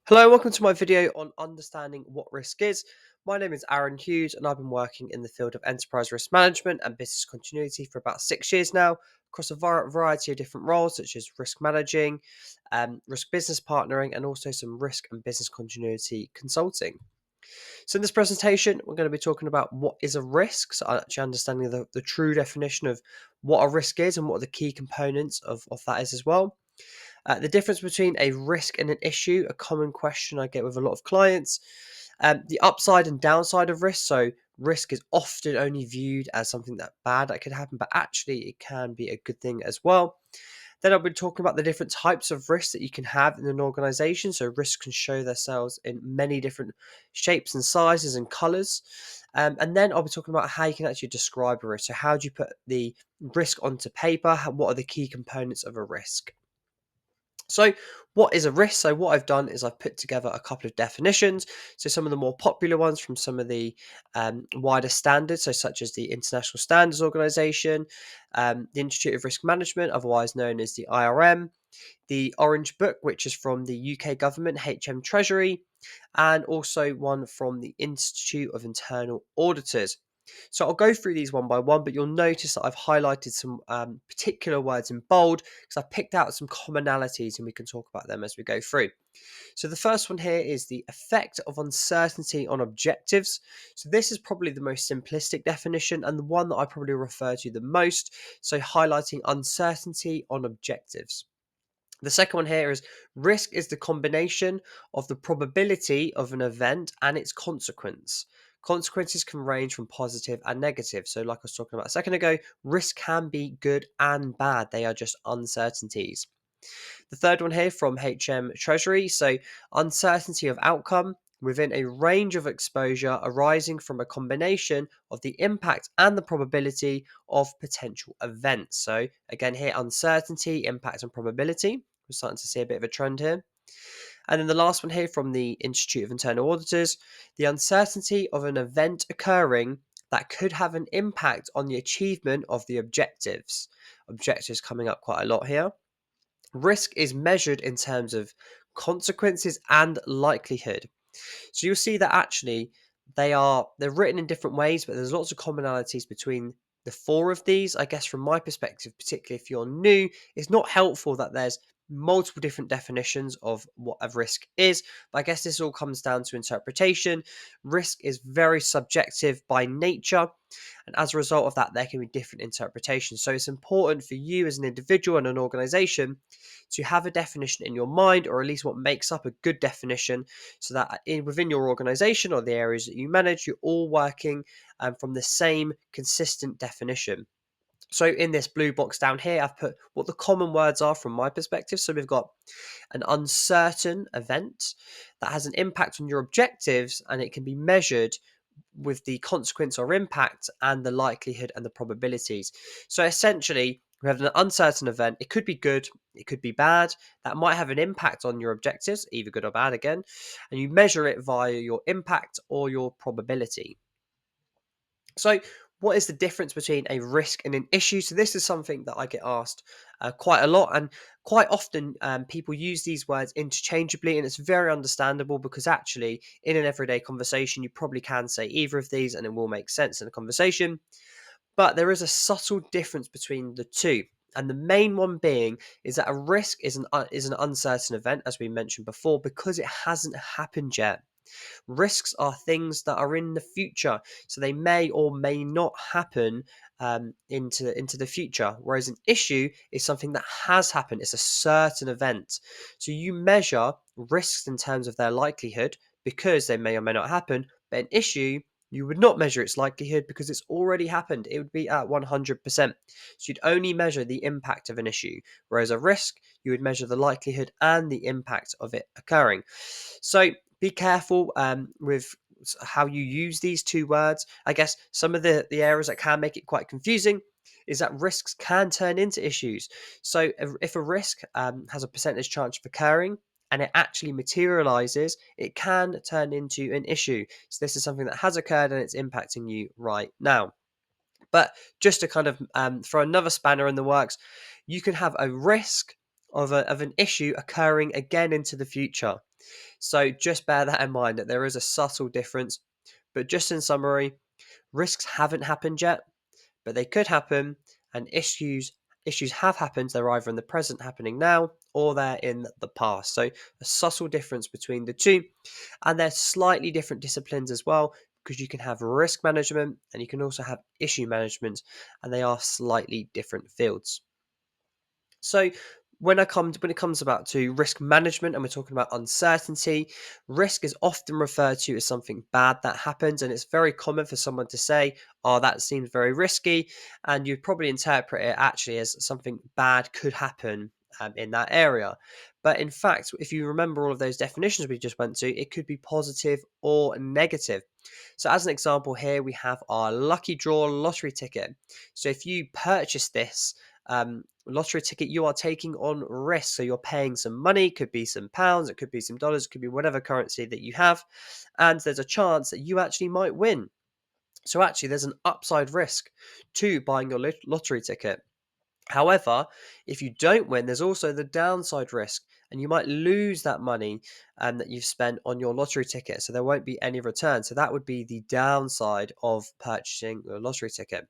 Hello, welcome to my video on understanding what risk is. My name is Aaron Hughes, and I've been working in the field of enterprise risk management and business continuity for about 6 years now, across a variety of different roles, such as risk managing, risk business partnering, and also some risk and business continuity consulting. So, in this presentation, we're going to be talking about what is a risk, so actually understanding the true definition of what a risk is and what the key components of that is as well. The difference between a risk and an issue, a common question I get with a lot of clients. The upside and downside of risk. So, risk is often only viewed as something that bad that could happen, but actually, it can be a good thing as well. Then I'll be talking about the different types of risks that you can have in an organization. So, risks can show themselves in many different shapes and sizes and colors. And then I'll be talking about how you can actually describe a risk. So, how do you put the risk onto paper? What are the key components of a risk? So, what is a risk? So, what I've done is I've put together a couple of definitions. So, some of the more popular ones from some of the wider standards, so such as the International Standards Organization, the Institute of Risk Management, otherwise known as the ERM, the Orange Book, which is from the UK government, HM Treasury, and also one from the Institute of Internal Auditors. So I'll go through these one by one, but you'll notice that I've highlighted some particular words in bold because I've picked out some commonalities and we can talk about them as we go through. So the first one here is the effect of uncertainty on objectives. So this is probably the most simplistic definition and the one that I probably refer to the most. So highlighting uncertainty on objectives. The second one here is risk is the combination of the probability of an event and its consequence. Consequences can range from positive and negative. So, like I was talking about a second ago, risk can be good and bad. They are just uncertainties. The third one here from HM Treasury. So, uncertainty of outcome within a range of exposure arising from a combination of the impact and the probability of potential events. So, again, here, uncertainty, impact, and probability. We're starting to see a bit of a trend here. And then the last one here from the Institute of Internal Auditors, the uncertainty of an event occurring that could have an impact on the achievement of the objectives. Objectives coming up quite a lot here. Risk is measured in terms of consequences and likelihood. So you'll see that actually they're written in different ways, but there's lots of commonalities between the four of these. I guess from my perspective, particularly if you're new, it's not helpful that there's multiple different definitions of what a risk is. But I guess this all comes down to interpretation. Risk is very subjective by nature. And as a result of that, there can be different interpretations. So it's important for you as an individual and an organization to have a definition in your mind, or at least what makes up a good definition, so that within your organization or the areas that you manage, you're all working from the same consistent definition. So in this blue box down here, I've put what the common words are from my perspective. So we've got an uncertain event that has an impact on your objectives, and it can be measured with the consequence or impact and the likelihood and the probabilities. So essentially, we have an uncertain event. It could be good, it could be bad. That might have an impact on your objectives, either good or bad again. And you measure it via your impact or your probability. So, what is the difference between a risk and an issue? So, this is something that I get asked quite a lot, and quite often people use these words interchangeably, and it's very understandable because actually, in an everyday conversation, you probably can say either of these and it will make sense in a conversation. But there is a subtle difference between the two. And the main one being is that a risk is an uncertain event, as we mentioned before, because it hasn't happened yet. Risks are things that are in the future, so they may or may not happen into the future. Whereas an issue is something that has happened; it's a certain event. So you measure risks in terms of their likelihood because they may or may not happen. But an issue, you would not measure its likelihood because it's already happened. It would be at 100%. So you'd only measure the impact of an issue. Whereas a risk, you would measure the likelihood and the impact of it occurring. So be careful with how you use these two words. I guess some of the areas that can make it quite confusing is that risks can turn into issues. So if a risk has a percentage chance of occurring and it actually materializes, it can turn into an issue. So this is something that has occurred and it's impacting you right now. But just to kind of throw another spanner in the works, you can have a risk of an issue occurring again into the future. So just bear that in mind that there is a subtle difference. But just in summary, risks haven't happened yet, but they could happen, and issues have happened. They're either in the present happening now or they're in the past. So a subtle difference between the two, and they're slightly different disciplines as well, because you can have risk management and you can also have issue management, and they are slightly different fields. So when it comes about to risk management and we're talking about uncertainty, risk is often referred to as something bad that happens, and it's very common for someone to say, "Oh, that seems very risky," and you'd probably interpret it actually as something bad could happen. In that area. But in fact, if you remember all of those definitions we just went to, it could be positive or negative. So, as an example, here we have our lucky draw lottery ticket. So, if you purchase this lottery ticket, you are taking on risk. So, you're paying some money, could be some pounds, it could be some dollars, it could be whatever currency that you have. And there's a chance that you actually might win. So, actually, there's an upside risk to buying your lottery ticket. However, if you don't win, there's also the downside risk, and you might lose that money that you've spent on your lottery ticket. So there won't be any return. So that would be the downside of purchasing a lottery ticket.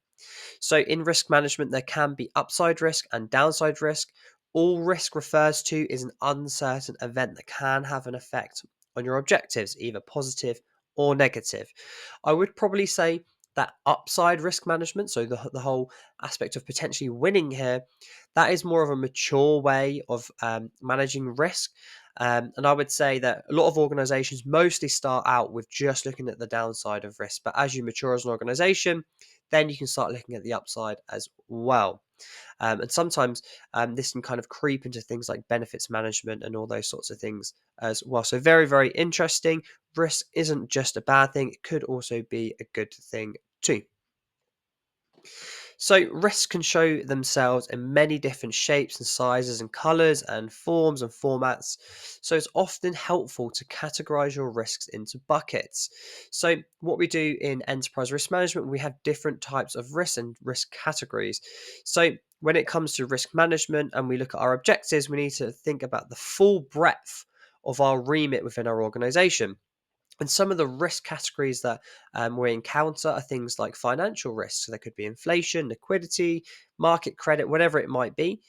So, in risk management, there can be upside risk and downside risk. All risk refers to is an uncertain event that can have an effect on your objectives, either positive or negative. I would probably say that upside risk management, so the whole aspect of potentially winning here, that is more of a mature way of managing risk. And I would say that a lot of organizations mostly start out with just looking at the downside of risk. But as you mature as an organization, then you can start looking at the upside as well. And sometimes this can kind of creep into things like benefits management and all those sorts of things as well. So, very, very interesting. Risk isn't just a bad thing, it could also be a good thing too. So, risks can show themselves in many different shapes and sizes and colors and forms and formats. So, it's often helpful to categorize your risks into buckets. So, what we do in enterprise risk management, we have different types of risks and risk categories. So, when it comes to risk management and we look at our objectives, we need to think about the full breadth of our remit within our organization. And some of the risk categories that we encounter are things like financial risks. So there could be inflation, liquidity, market credit, whatever it might be.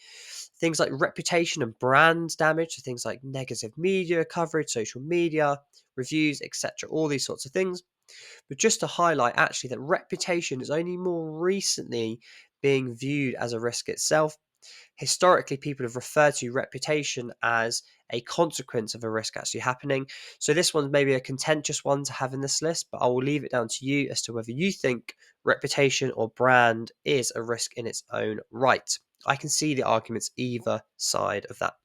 Things like reputation and brand damage, so things like negative media coverage, social media, reviews, etc. All these sorts of things. But just to highlight actually that reputation is only more recently being viewed as a risk itself. Historically, people have referred to reputation as a consequence of a risk actually happening. So this one's maybe a contentious one to have in this list, but I will leave it down to you as to whether you think reputation or brand is a risk in its own right. I can see the arguments either side of that.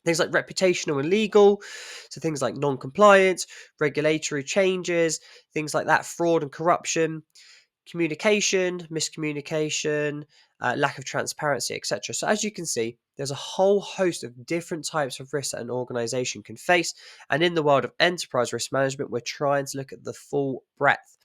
Things like reputational and legal, so things like non-compliance, regulatory changes, things like that, fraud and corruption, communication, miscommunication, lack of transparency, etc. So, as you can see, there's a whole host of different types of risks that an organization can face. And in the world of enterprise risk management, we're trying to look at the full breadth.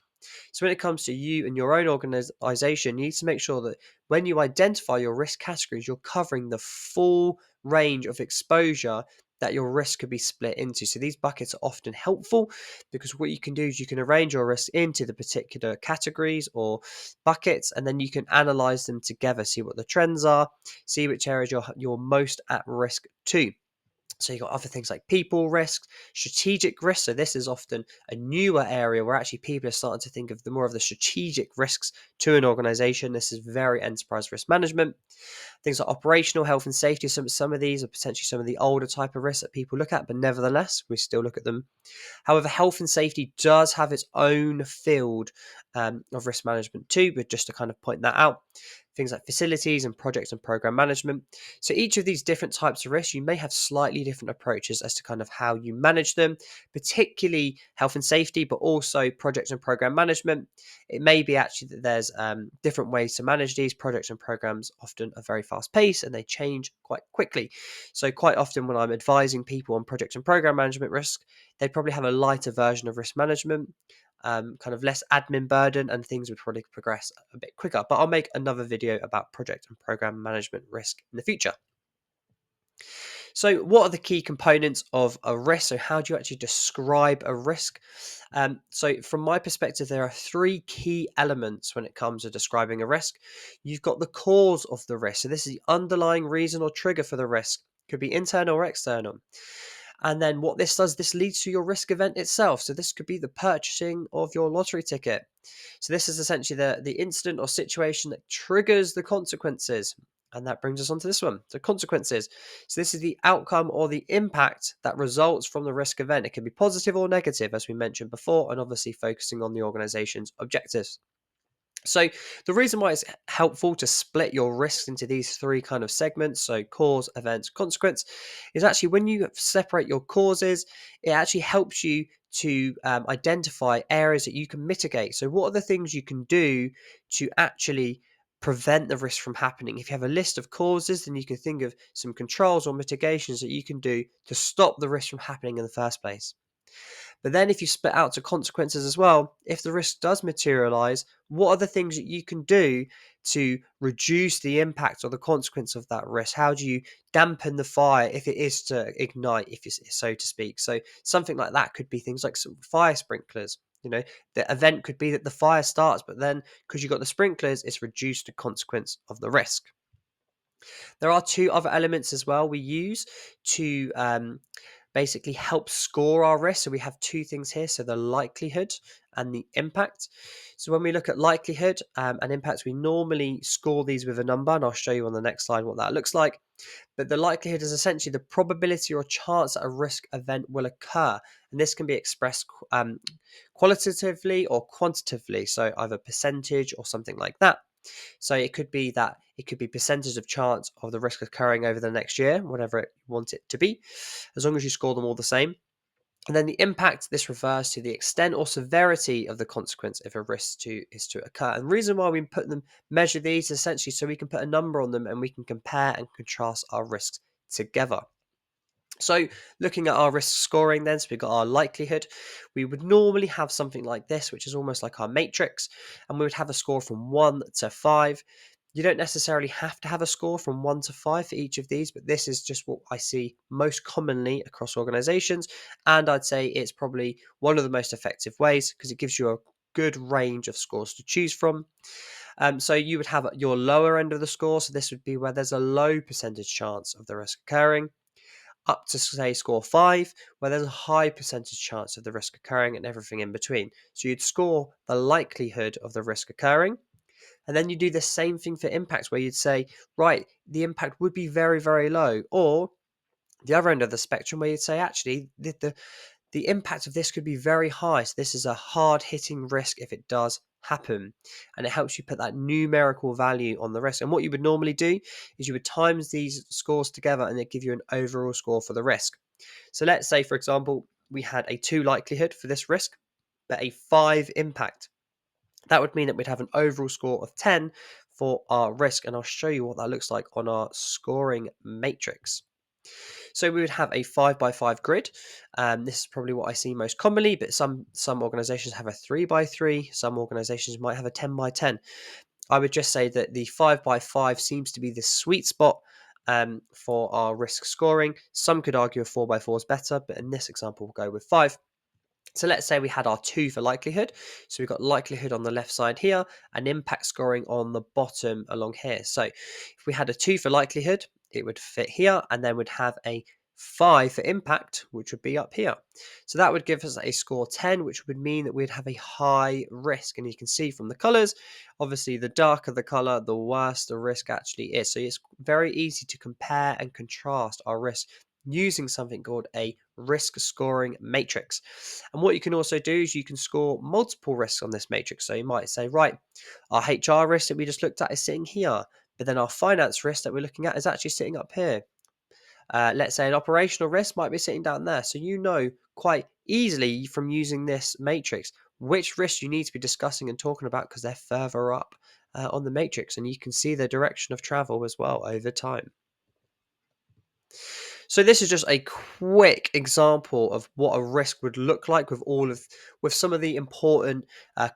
So, when it comes to you and your own organization, you need to make sure that when you identify your risk categories, you're covering the full range of exposure that your risk could be split into. So, these buckets are often helpful because what you can do is you can arrange your risk into the particular categories or buckets, and then you can analyze them together, see what the trends are, see which areas you're most at risk to. So you've got other things like people risks, strategic risks. So this is often a newer area where actually people are starting to think of the more of the strategic risks to an organization. This is very enterprise risk management. Things like operational health and safety. Some of these are potentially some of the older type of risks that people look at, but nevertheless, we still look at them. However, health and safety does have its own field of risk management too, but just to kind of point that out, things like facilities and project and program management. So each of these different types of risks, you may have slightly different approaches as to kind of how you manage them, particularly health and safety, but also project and program management. It may be actually that there's different ways to manage these projects and programs. Often are very fast paced and they change quite quickly. So quite often when I'm advising people on project and program management risk, they probably have a lighter version of risk management, kind of less admin burden, and things would probably progress a bit quicker. But I'll make another video about project and program management risk in the future. So, what are the key components of a risk? So, how do you actually describe a risk? So, from my perspective, there are three key elements when it comes to describing a risk. You've got the cause of the risk. So, this is the underlying reason or trigger for the risk. Could be internal or external. And then what this does, this leads to your risk event itself. So, this could be the purchasing of your lottery ticket. So, this is essentially the incident or situation that triggers the consequences. And that brings us on to this one. So, consequences. So, this is the outcome or the impact that results from the risk event. It can be positive or negative, as we mentioned before, and obviously focusing on the organization's objectives. So, the reason why it's helpful to split your risks into these three kind of segments, so cause, event, consequence, is actually when you separate your causes, it actually helps you to identify areas that you can mitigate. So, what are the things you can do to actually prevent the risk from happening? If you have a list of causes, then you can think of some controls or mitigations that you can do to stop the risk from happening in the first place. But then if you split out to consequences as well, if the risk does materialize, what are the things that you can do to reduce the impact or the consequence of that risk? How do you dampen the fire if it is to ignite, if it's so to speak? So something like that could be things like some fire sprinklers. The event could be that the fire starts, but then because you've got the sprinklers, it's reduced the consequence of the risk. There are two other elements as well we use to basically help score our risk. So we have two things here. So the likelihood and the impact. So when we look at likelihood and impact, we normally score these with a number, and I'll show you on the next slide what that looks like. But the likelihood is essentially the probability or chance that a risk event will occur. And this can be expressed qualitatively or quantitatively. So either percentage or something like that. So it could be percentage of chance of the risk occurring over the next year, whatever you want it to be, as long as you score them all the same. And then the impact, this refers to the extent or severity of the consequence if a risk is to occur. And the reason why we measure these essentially so we can put a number on them and we can compare and contrast our risks together. So looking at our risk scoring then, so we've got our likelihood. We would normally have something like this, which is almost like our matrix, and we would have a score from 1 to 5. You don't necessarily have to have a score from 1 to 5 for each of these, but this is just what I see most commonly across organizations, and I'd say it's probably one of the most effective ways because it gives you a good range of scores to choose from. So you would have your lower end of the score, so this would be where there's a low percentage chance of the risk occurring, up to say score 5, where there's a high percentage chance of the risk occurring, and everything in between. So you'd score the likelihood of the risk occurring. And then you do the same thing for impact, where you'd say, right, the impact would be very, very low. Or the other end of the spectrum, where you'd say, actually, the impact of this could be very high. So this is a hard hitting risk if it does happen. And it helps you put that numerical value on the risk. And what you would normally do is you would times these scores together and it give you an overall score for the risk. So let's say, for example, we had a 2 likelihood for this risk, but a 5 impact. That would mean that we'd have an overall score of 10 for our risk. And I'll show you what that looks like on our scoring matrix. So we would have a 5x5 grid. This is probably what I see most commonly, but some organizations have a 3x3. Some organizations might have a 10x10. I would just say that the 5x5 seems to be the sweet spot for our risk scoring. Some could argue a 4x4 is better, but in this example, we'll go with 5. So let's say we had our 2 for likelihood. So we've got likelihood on the left side here and impact scoring on the bottom along here. So if we had a 2 for likelihood, it would fit here, and then we'd have a 5 for impact, which would be up here. So that would give us a score 10, which would mean that we'd have a high risk. And you can see from the colors, obviously the darker the color, the worse the risk actually is. So it's very easy to compare and contrast our risk using something called a risk scoring matrix. And what you can also do is you can score multiple risks on this matrix. So you might say, right, our HR risk that we just looked at is sitting here, but then our finance risk that we're looking at is actually sitting up here. Let's say an operational risk might be sitting down there. So you know quite easily from using this matrix which risks you need to be discussing and talking about because they're further up on the matrix, and you can see the direction of travel as well over time. So this is just a quick example of what a risk would look like with some of the important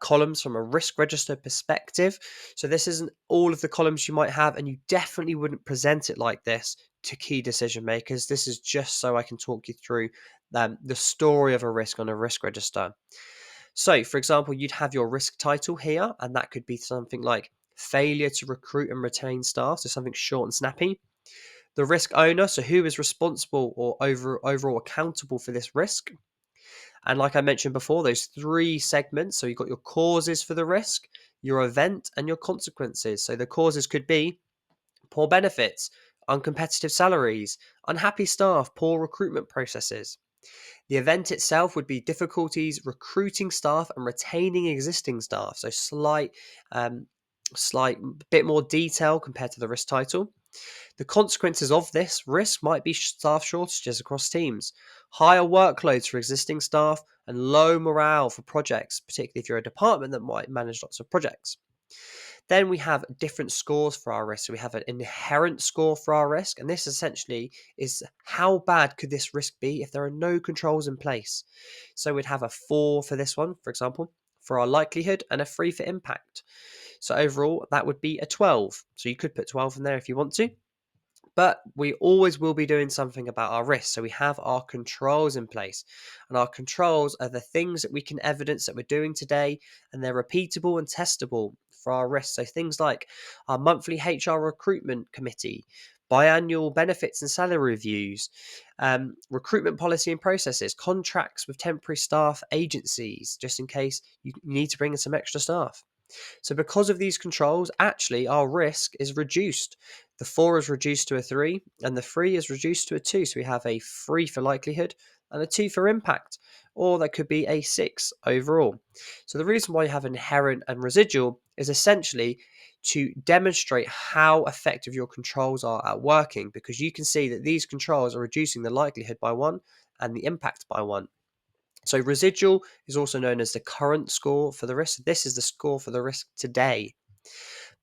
columns from a risk register perspective. So this isn't all of the columns you might have, and you definitely wouldn't present it like this to key decision makers. This is just so I can talk you through the story of a risk on a risk register. So, for example, you'd have your risk title here, and that could be something like failure to recruit and retain staff, so something short and snappy. The risk owner, so who is responsible or overall accountable for this risk. And like I mentioned before, those three segments. So you've got your causes for the risk, your event, and your consequences. So the causes could be poor benefits, uncompetitive salaries, unhappy staff, poor recruitment processes. The event itself would be difficulties recruiting staff and retaining existing staff. So slight bit more detail compared to the risk title. The consequences of this risk might be staff shortages across teams, higher workloads for existing staff, and low morale for projects, particularly if you're a department that might manage lots of projects. Then we have different scores for our risk. So we have an inherent score for our risk, and this essentially is how bad could this risk be if there are no controls in place. So we'd have a 4 for this one, for example, for our likelihood, and a 3 for impact. So overall, that would be a 12. So you could put 12 in there if you want to. But we always will be doing something about our risks. So we have our controls in place. And our controls are the things that we can evidence that we're doing today, and they're repeatable and testable for our risks. So things like our monthly HR recruitment committee, biannual benefits and salary reviews, recruitment policy and processes, contracts with temporary staff agencies, just in case you need to bring in some extra staff. So because of these controls, actually our risk is reduced. The 4 is reduced to a 3, and the 3 is reduced to a 2. So we have a 3 for likelihood and a 2 for impact, or that could be a 6 overall. So the reason why you have inherent and residual is essentially to demonstrate how effective your controls are at working, because you can see that these controls are reducing the likelihood by 1 and the impact by 1. So residual is also known as the current score for the risk. This is the score for the risk today.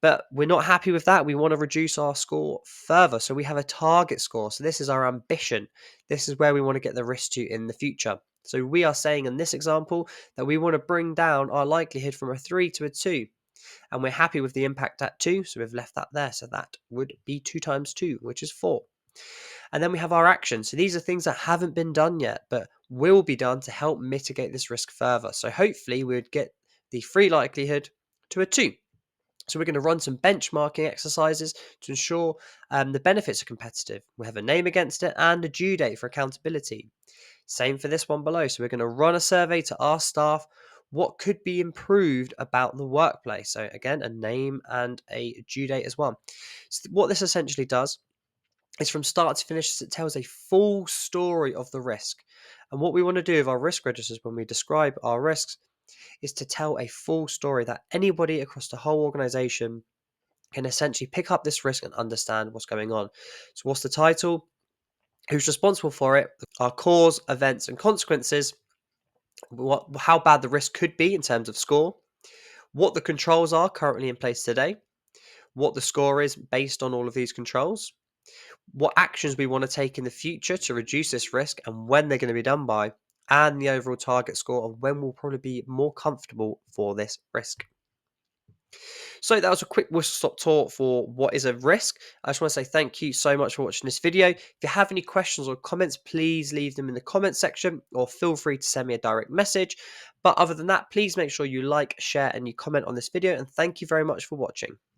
But we're not happy with that. We want to reduce our score further. So we have a target score. So this is our ambition. This is where we want to get the risk to in the future. So we are saying in this example that we want to bring down our likelihood from a 3 to a 2. And we're happy with the impact at 2. So we've left that there. So that would be 2 times 2, which is 4. And then we have our actions. So these are things that haven't been done yet, but will be done to help mitigate this risk further. So hopefully we would get the 3 likelihood to a 2. So we're going to run some benchmarking exercises to ensure the benefits are competitive. We have a name against it and a due date for accountability. Same for this one below. So we're going to run a survey to ask staff what could be improved about the workplace. So again, a name and a due date as well. So what this essentially does is from start to finish, it tells a full story of the risk. And what we want to do with our risk registers when we describe our risks is to tell a full story that anybody across the whole organization can essentially pick up this risk and understand what's going on. So what's the title? Who's responsible for it? Our cause, events, and consequences. How bad the risk could be in terms of score. What the controls are currently in place today. What the score is based on all of these controls. What actions we want to take in the future to reduce this risk and when they're going to be done by, and the overall target score of when we'll probably be more comfortable for this risk. So that was a quick whistle stop tour for what is a risk. I just want to say thank you so much for watching this video. If you have any questions or comments, please leave them in the comments section or feel free to send me a direct message. But other than that, please make sure you like, share, and you comment on this video. And thank you very much for watching.